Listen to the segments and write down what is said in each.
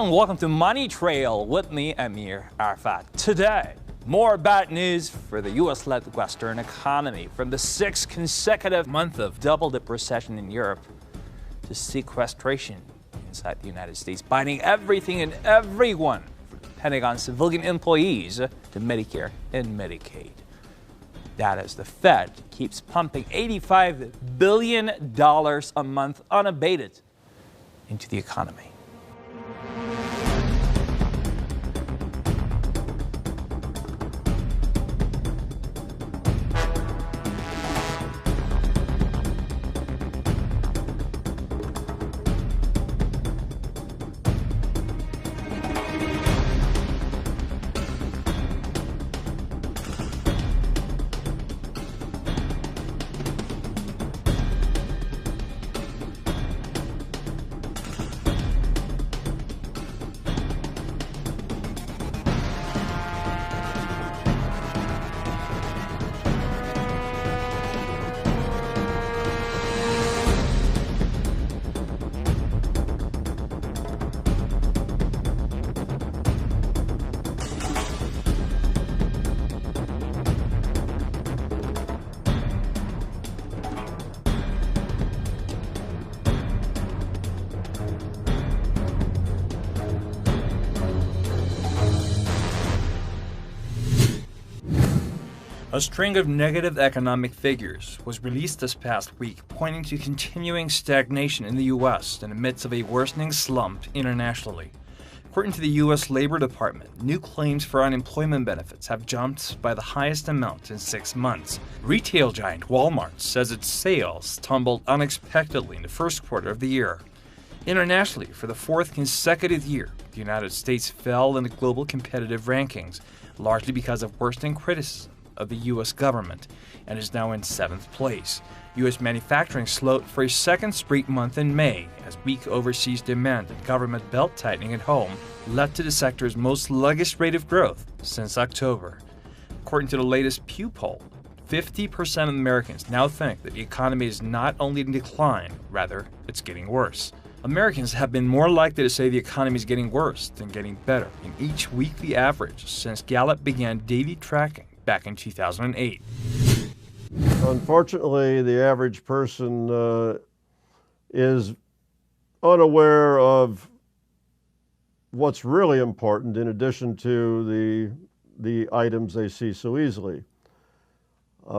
Hello and welcome to Money Trail with me, Amir Arafat. Today, more bad news for the U.S.-led Western economy. From the sixth consecutive month of double-dip recession in Europe to sequestration inside the United States, biting everything and everyone, from Pentagon civilian employees to Medicare and Medicaid. That is, the Fed keeps pumping $85 billion a month unabated into the economy. A string of negative economic figures was released this past week, pointing to continuing stagnation in the U.S. in the midst of a worsening slump internationally. According to the U.S. Labor Department, new claims for unemployment benefits have jumped by the highest amount in 6 months. Retail giant Walmart says its sales tumbled unexpectedly in the first quarter of the year. Internationally, for the fourth consecutive year, the United States fell in the global competitive rankings, largely because of worsening criticism of the U.S. government, and is now in 7th place. U.S. manufacturing slowed for a second straight month in May, as weak overseas demand and government belt-tightening at home led to the sector's most sluggish rate of growth since October. According to the latest Pew poll, 50% of Americans now think that the economy is not only in decline, rather, it's getting worse. Americans have been more likely to say the economy is getting worse than getting better in each weekly average since Gallup began daily tracking back in 2008. Unfortunately, the average person is unaware of what's really important in addition to the items they see so easily.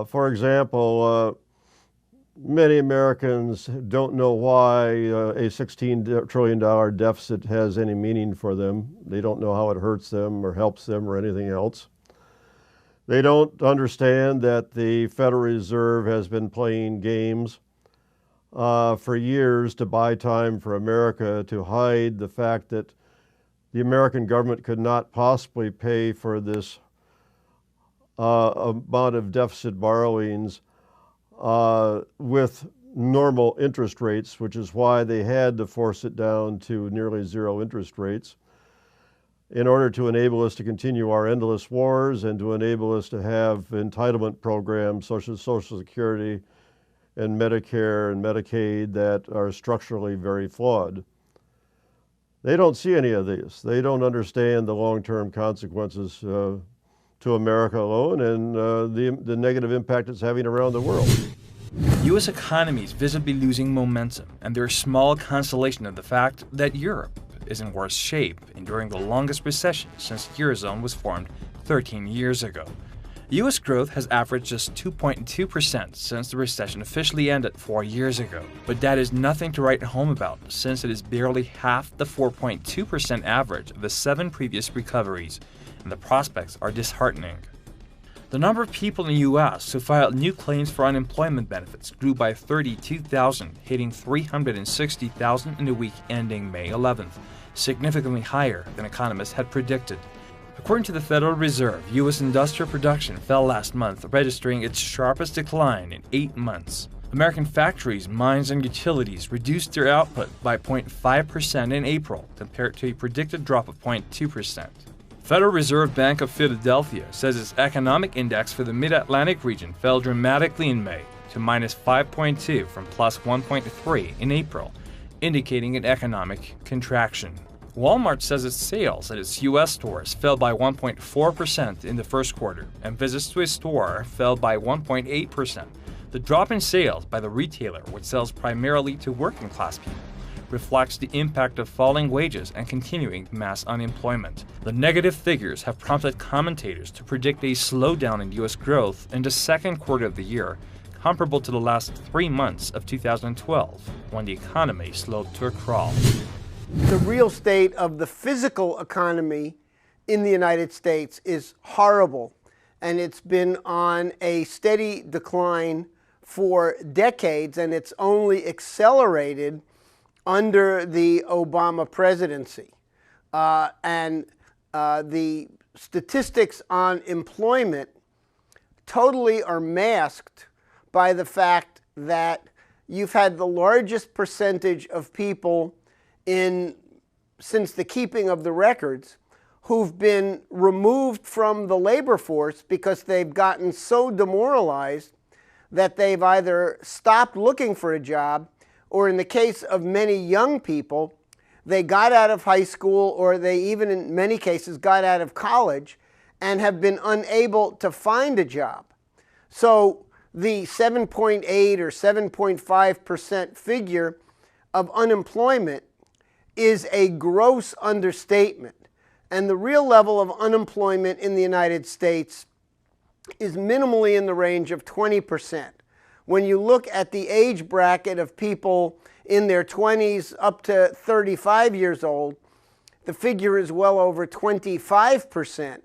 For example, many Americans don't know why a $16 trillion deficit has any meaning for them. They don't know how it hurts them or helps them or anything else. They don't understand that the Federal Reserve has been playing games for years to buy time for America, to hide the fact that the American government could not possibly pay for this amount of deficit borrowings with normal interest rates, which is why they had to force it down to nearly zero interest rates, in order to enable us to continue our endless wars and to enable us to have entitlement programs such as Social Security and Medicare and Medicaid that are structurally very flawed. They don't see any of this. They don't understand the long-term consequences to America alone and the negative impact it's having around the world. The U.S. economy is visibly losing momentum, and there is small consolation of the fact that Europe is in worse shape, enduring the longest recession since the Eurozone was formed 13 years ago. U.S. growth has averaged just 2.2% since the recession officially ended 4 years ago, but that is nothing to write home about since it is barely half the 4.2% average of the 7 previous recoveries, and the prospects are disheartening. The number of people in the U.S. who filed new claims for unemployment benefits grew by 32,000, hitting 360,000 in the week ending May 11th, significantly higher than economists had predicted. According to the Federal Reserve, U.S. industrial production fell last month, registering its sharpest decline in 8 months. American factories, mines, and utilities reduced their output by 0.5% in April, compared to a predicted drop of 0.2%. Federal Reserve Bank of Philadelphia says its economic index for the Mid-Atlantic region fell dramatically in May to minus 5.2 from plus 1.3 in April, indicating an economic contraction. Walmart says its sales at its U.S. stores fell by 1.4% in the first quarter, and visits to its store fell by 1.8%. The drop in sales by the retailer, which sells primarily to working-class people, reflects the impact of falling wages and continuing mass unemployment. The negative figures have prompted commentators to predict a slowdown in U.S. growth in the second quarter of the year, comparable to the last 3 months of 2012, when the economy slowed to a crawl. The real state of the physical economy in the United States is horrible, and it's been on a steady decline for decades, and it's only accelerated under the Obama presidency. The statistics on employment totally are masked by the fact that you've had the largest percentage of people since the keeping of the records who've been removed from the labor force because they've gotten so demoralized that they've either stopped looking for a job, or in the case of many young people, they got out of high school, or they even in many cases got out of college and have been unable to find a job. So the 7.8 or 7.5% figure of unemployment is a gross understatement. And the real level of unemployment in the United States is minimally in the range of 20%. When you look at the age bracket of people in their 20s up to 35 years old, the figure is well over 25%.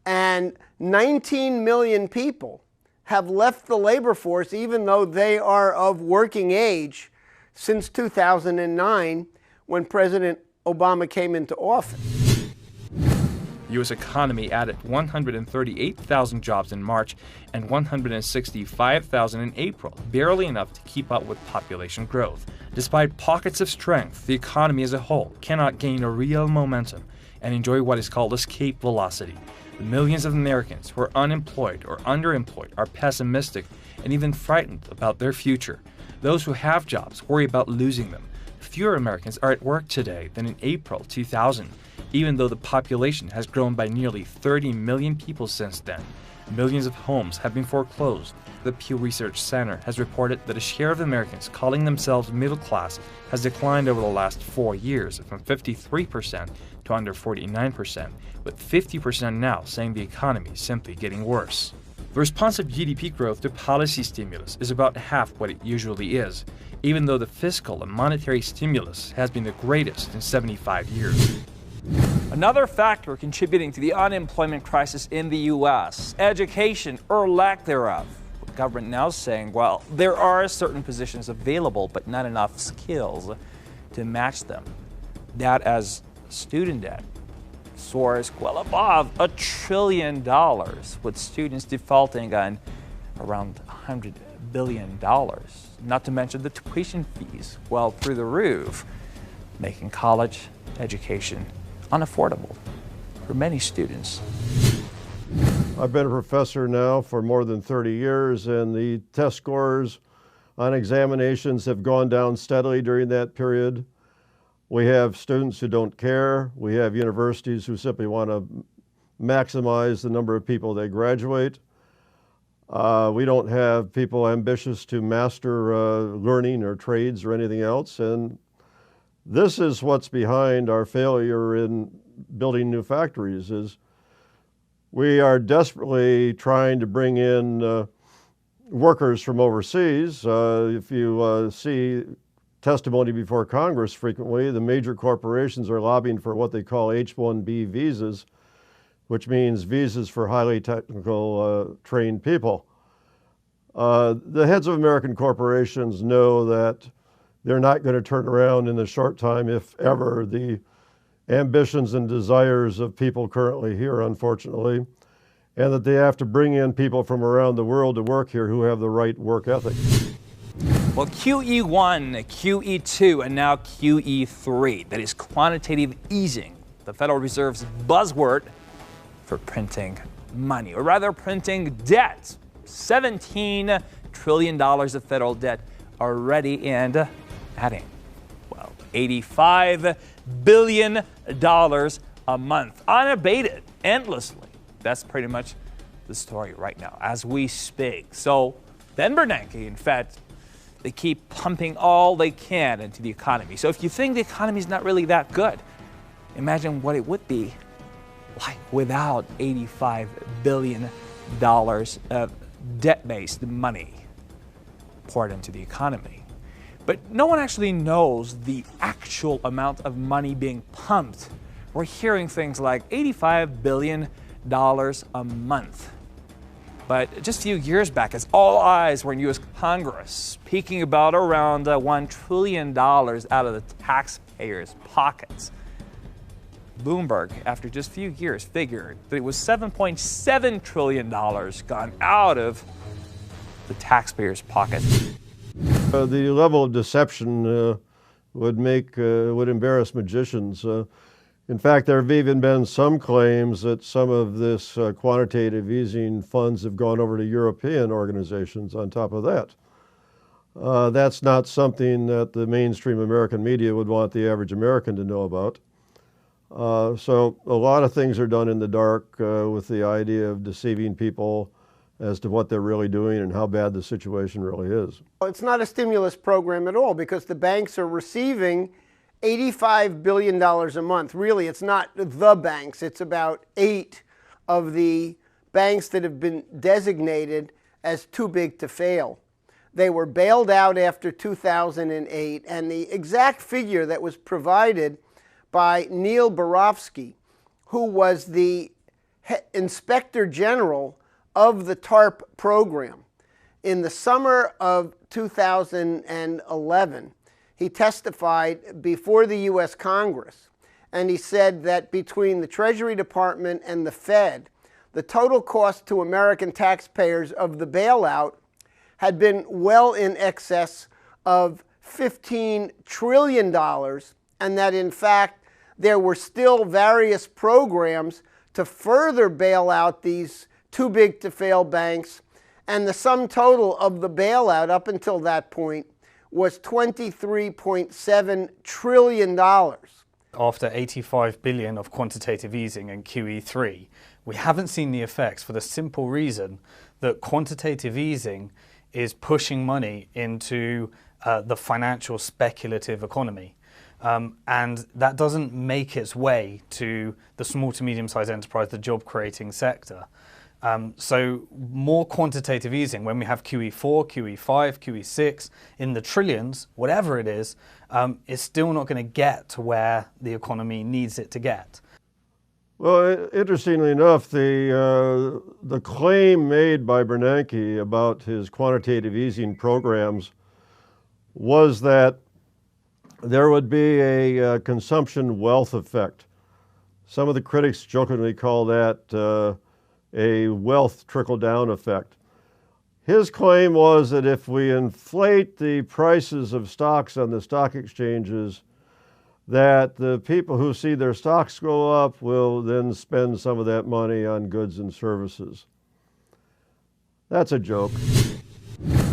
And 19 million people have left the labor force, even though they are of working age, since 2009, when President Obama came into office. The U.S. economy added 138,000 jobs in March and 165,000 in April, barely enough to keep up with population growth. Despite pockets of strength, the economy as a whole cannot gain a real momentum and enjoy what is called escape velocity. The millions of Americans who are unemployed or underemployed are pessimistic and even frightened about their future. Those who have jobs worry about losing them. Fewer Americans are at work today than in April 2000, even though the population has grown by nearly 30 million people since then. Millions of homes have been foreclosed. The Pew Research Center has reported that a share of Americans calling themselves middle class has declined over the last 4 years from 53% to under 49%, with 50% now saying the economy is simply getting worse. The response of GDP growth to policy stimulus is about half what it usually is, even though the fiscal and monetary stimulus has been the greatest in 75 years. Another factor contributing to the unemployment crisis in the U.S., education or lack thereof. The government now saying, well, there are certain positions available, but not enough skills to match them. That as student debt soars well above $1 trillion, with students defaulting on around $100 billion. Not to mention the tuition fees, well through the roof, making college education unaffordable for many students. I've been a professor now for more than 30 years, and the test scores on examinations have gone down steadily during that period. We have students who don't care. We have universities who simply want to maximize the number of people they graduate. We don't have people ambitious to master learning or trades or anything else. And this is what's behind our failure in building new factories. Is we are desperately trying to bring in workers from overseas. If you see testimony before Congress frequently, the major corporations are lobbying for what they call H-1B visas, which means visas for highly technical trained people. The heads of American corporations know that they're not going to turn around in the short time, if ever, the ambitions and desires of people currently here, unfortunately, and that they have to bring in people from around the world to work here who have the right work ethic. Well, QE1, QE2, and now QE3, that is quantitative easing, the Federal Reserve's buzzword for printing money, or rather printing debt. $17 trillion of federal debt already and adding, well, $85 billion a month, unabated, endlessly. That's pretty much the story right now as we speak. So Ben Bernanke, in fact, they keep pumping all they can into the economy. So if you think the economy is not really that good, imagine what it would be like without $85 billion of debt-based money poured into the economy. But no one actually knows the actual amount of money being pumped. We're hearing things like $85 billion a month. But just a few years back, as all eyes were in U.S. Congress, speaking about around $1 trillion out of the taxpayers' pockets, Bloomberg, after just a few years, figured that it was $7.7 trillion gone out of the taxpayers' pockets. The level of deception would embarrass magicians. In fact, there have even been some claims that some of this quantitative easing funds have gone over to European organizations on top of that. That's not something that the mainstream American media would want the average American to know about. So a lot of things are done in the dark with the idea of deceiving people as to what they're really doing and how bad the situation really is. It's not a stimulus program at all because the banks are receiving $85 billion a month. Really, it's not the banks. It's about 8 of the banks that have been designated as too big to fail. They were bailed out after 2008, and the exact figure that was provided by Neil Barofsky, who was the Inspector General of the TARP program. In the summer of 2011, he testified before the U.S. Congress, and he said that between the Treasury Department and the Fed, the total cost to American taxpayers of the bailout had been well in excess of $15 trillion, and that in fact there were still various programs to further bail out these too big to fail banks, and the sum total of the bailout up until that point was $23.7 trillion. After $85 billion of quantitative easing in QE3, we haven't seen the effects for the simple reason that quantitative easing is pushing money into the financial speculative economy. And that doesn't make its way to the small to medium-sized enterprise, the job-creating sector. So more quantitative easing, when we have QE4, QE5, QE6 in the trillions, whatever it is still not going to get to where the economy needs it to get. Well, interestingly enough, the claim made by Bernanke about his quantitative easing programs was that there would be a consumption wealth effect. Some of the critics jokingly call that a wealth trickle-down effect. His claim was that if we inflate the prices of stocks on the stock exchanges, that the people who see their stocks go up will then spend some of that money on goods and services. That's a joke.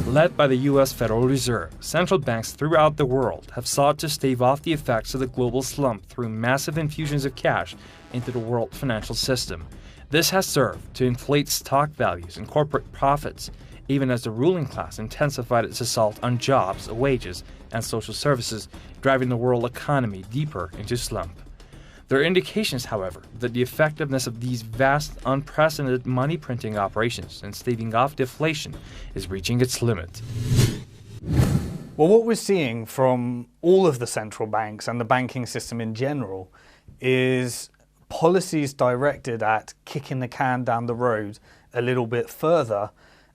Led by the U.S. Federal Reserve, central banks throughout the world have sought to stave off the effects of the global slump through massive infusions of cash into the world financial system. This has served to inflate stock values and corporate profits, even as the ruling class intensified its assault on jobs, wages, and social services, driving the world economy deeper into slump. There are indications, however, that the effectiveness of these vast, unprecedented money-printing operations in staving off deflation is reaching its limit. Well, what we're seeing from all of the central banks and the banking system in general is policies directed at kicking the can down the road a little bit further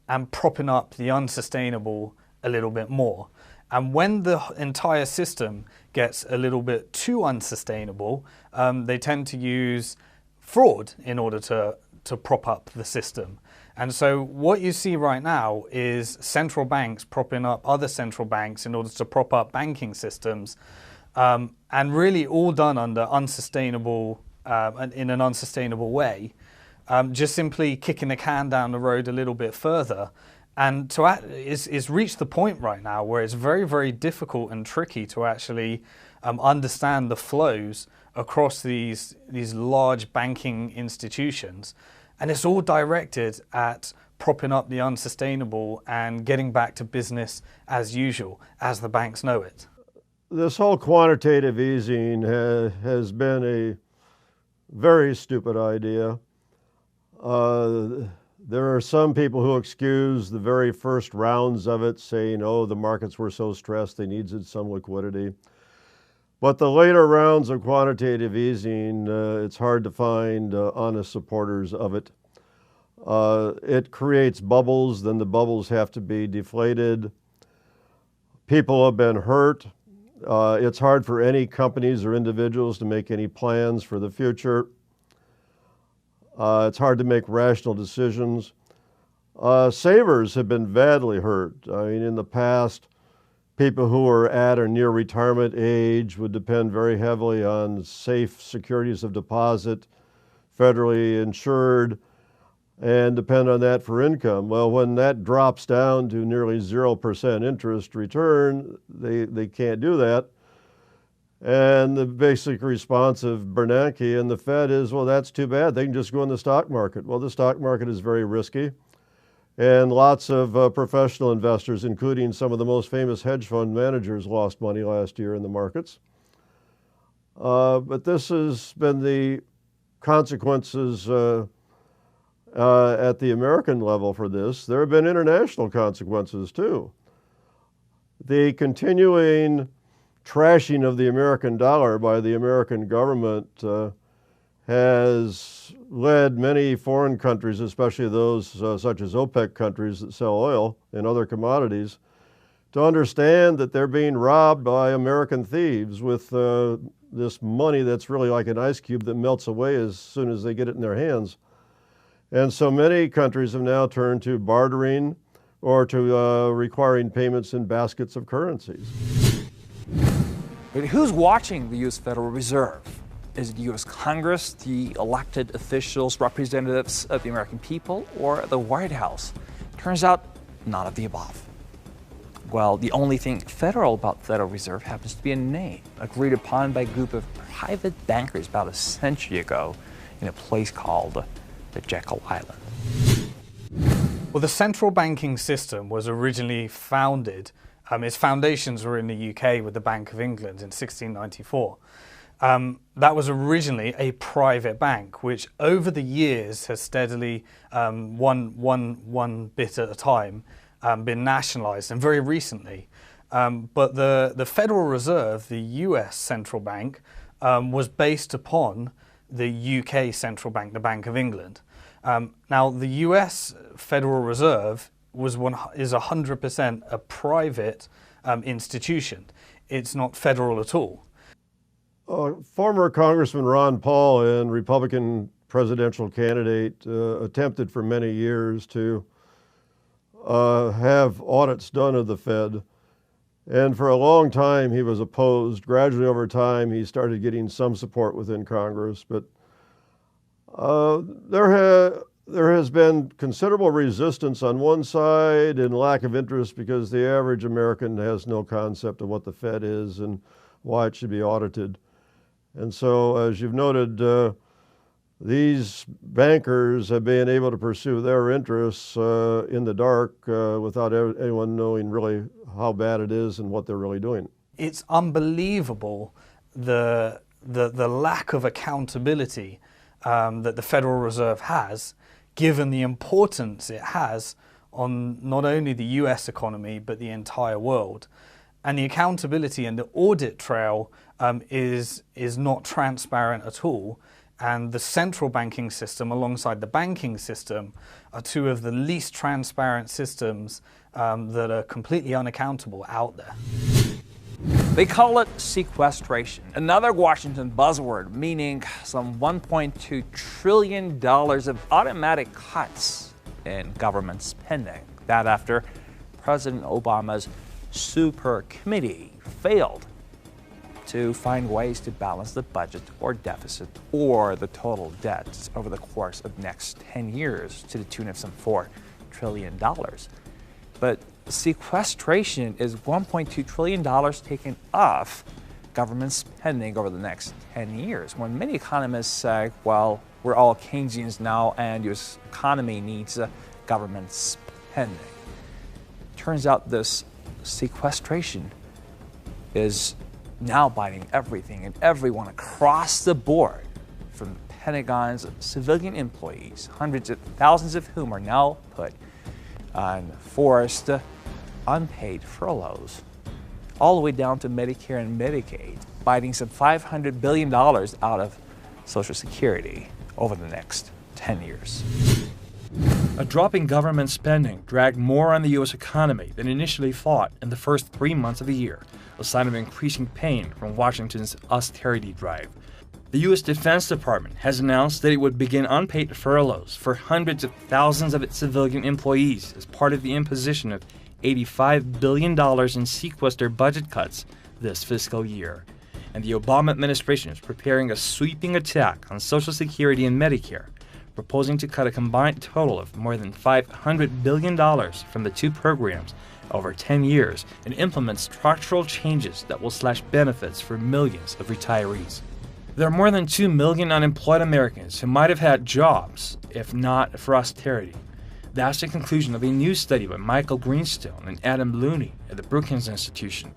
and propping up the unsustainable a little bit more. And when the entire system gets a little bit too unsustainable, they tend to use fraud in order to prop up the system. And so what you see right now is central banks propping up other central banks in order to prop up banking systems, and really all done under unsustainable, in an unsustainable way, just simply kicking the can down the road a little bit further. And it's reached the point right now where it's very, very difficult and tricky to actually understand the flows across these large banking institutions. And it's all directed at propping up the unsustainable and getting back to business as usual, as the banks know it. This whole quantitative easing has been a very stupid idea. There are some people who excuse the very first rounds of it, saying, oh, the markets were so stressed they needed some liquidity. But the later rounds of quantitative easing, it's hard to find honest supporters of it. It creates bubbles, then the bubbles have to be deflated. People have been hurt. It's hard for any companies or individuals to make any plans for the future. It's hard to make rational decisions. Savers have been badly hurt. I mean, in the past, people who are at or near retirement age would depend very heavily on safe securities of deposit, federally insured, and depend on that for income. Well, when that drops down to nearly 0% interest return, they can't do that. And the basic response of Bernanke and the Fed is, well, that's too bad. They can just go in the stock market. Well, the stock market is very risky. And lots of professional investors, including some of the most famous hedge fund managers, lost money last year in the markets. But this has been the consequences at the American level for this. There have been international consequences too. The continuing trashing of the American dollar by the American government has led many foreign countries, especially those such as OPEC countries that sell oil and other commodities, to understand that they're being robbed by American thieves with this money that's really like an ice cube that melts away as soon as they get it in their hands. And so many countries have now turned to bartering or to requiring payments in baskets of currencies. But who's watching the U.S. Federal Reserve? Is it the U.S. Congress, the elected officials, representatives of the American people, or the White House? Turns out, none of the above. Well, the only thing federal about the Federal Reserve happens to be a name, agreed upon by a group of private bankers about a century ago in a place called the Jekyll Island. Well, the central banking system was originally founded, its foundations were in the UK with the Bank of England in 1694. That was originally a private bank, which over the years has steadily, one bit at a time, been nationalized, and very recently. But the Federal Reserve, the US central bank, was based upon the UK central bank, the Bank of England. Now, the US Federal Reserve is 100% a private institution. It's not federal at all. Former Congressman Ron Paul and Republican presidential candidate attempted for many years to have audits done of the Fed. And for a long time he was opposed. Gradually over time he started getting some support within Congress, but there has been considerable resistance on one side and lack of interest because the average American has no concept of what the Fed is and why it should be audited. And so, as you've noted, these bankers have been able to pursue their interests in the dark without anyone knowing really how bad it is and what they're really doing. It's unbelievable the lack of accountability that the Federal Reserve has, given the importance it has on not only the US economy, but the entire world. And the accountability and the audit trail is not transparent at all. And the central banking system alongside the banking system are two of the least transparent systems that are completely unaccountable out there. They call it sequestration, another Washington buzzword meaning some $1.2 trillion of automatic cuts in government spending. That after President Obama's super committee failed to find ways to balance the budget or deficit or the total debt over the course of the next 10 years to the tune of some $4 trillion. But sequestration is $1.2 trillion taken off government spending over the next 10 years, when many economists say, well, we're all Keynesians now and the U.S. economy needs government spending. Turns out this sequestration is now biting everything and everyone across the board, from the Pentagon's civilian employees, hundreds of thousands of whom are now put on forced unpaid furloughs, all the way down to Medicare and Medicaid, biting some $500 billion out of Social Security over the next 10 years. A drop in government spending dragged more on the U.S. economy than initially thought in the first 3 months of the year, a sign of increasing pain from Washington's austerity drive. The U.S. Defense Department has announced that it would begin unpaid furloughs for hundreds of thousands of its civilian employees as part of the imposition of $85 billion in sequester budget cuts this fiscal year. And the Obama administration is preparing a sweeping attack on Social Security and Medicare, proposing to cut a combined total of more than $500 billion from the two programs over 10 years and implement structural changes that will slash benefits for millions of retirees. There are more than 2 million unemployed Americans who might have had jobs if not for austerity. That's the conclusion of a new study by Michael Greenstone and Adam Looney at the Brookings Institution.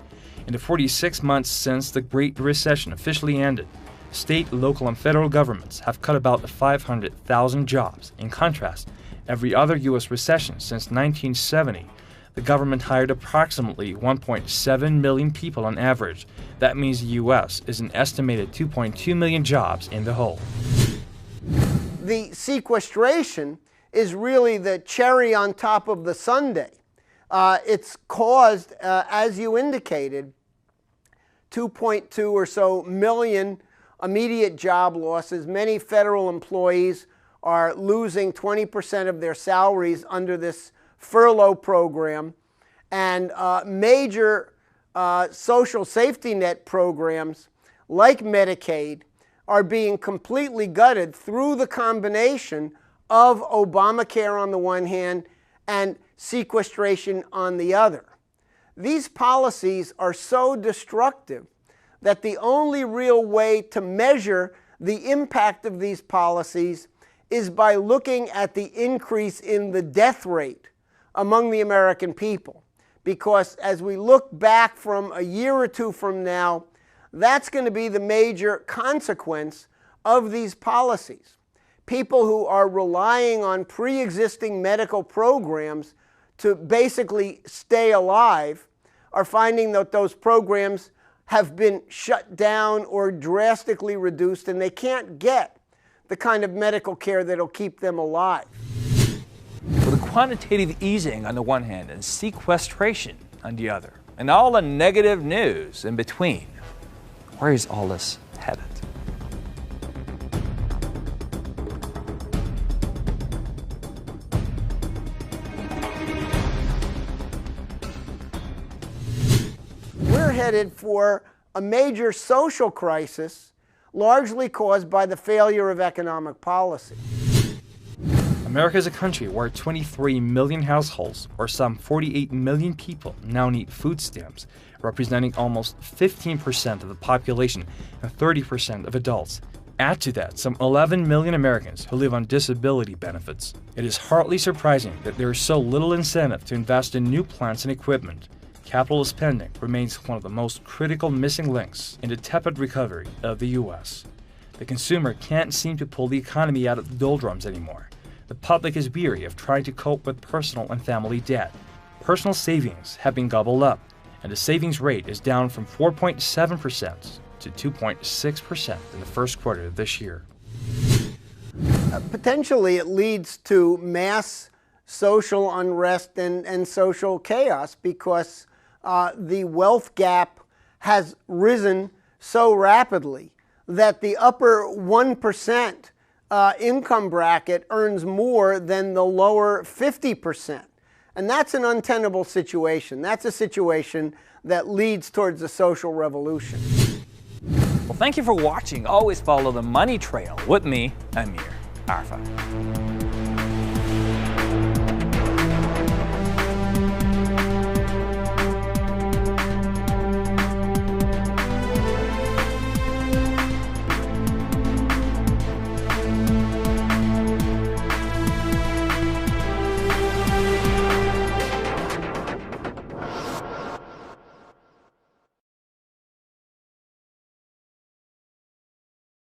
In the 46 months since the Great Recession officially ended, state, local, and federal governments have cut about 500,000 jobs. In contrast, every other U.S. recession since 1970, the government hired approximately 1.7 million people on average. That means the U.S. is an estimated 2.2 million jobs in the hole. The sequestration is really the cherry on top of the sundae. It's caused, as you indicated, 2.2 or so million immediate job losses. Many federal employees are losing 20% of their salaries under this furlough program, and major social safety net programs like Medicaid are being completely gutted through the combination of Obamacare on the one hand and sequestration on the other. These policies are so destructive that the only real way to measure the impact of these policies is by looking at the increase in the death rate among the American people. Because as we look back from a year or two from now, that's going to be the major consequence of these policies. People who are relying on pre-existing medical programs to basically stay alive are finding that those programs have been shut down or drastically reduced, and they can't get the kind of medical care that'll keep them alive. With quantitative easing on the one hand and sequestration on the other, and all the negative news in between, where is all this headed? We're headed for a major social crisis, largely caused by the failure of economic policy. America is a country where 23 million households, or some 48 million people, now need food stamps, representing almost 15% of the population and 30% of adults. Add to that some 11 million Americans who live on disability benefits. It is hardly surprising that there is so little incentive to invest in new plants and equipment. Capital spending remains one of the most critical missing links in the tepid recovery of the U.S. The consumer can't seem to pull the economy out of the doldrums anymore. The public is weary of trying to cope with personal and family debt. Personal savings have been gobbled up, and the savings rate is down from 4.7% to 2.6% in the first quarter of this year. Potentially, it leads to mass social unrest and social chaos because the wealth gap has risen so rapidly that the upper 1% income bracket earns more than the lower 50%. And that's an untenable situation. That's a situation that leads towards a social revolution. Well, thank you for watching. Always follow the money trail with me, Amir Arfa.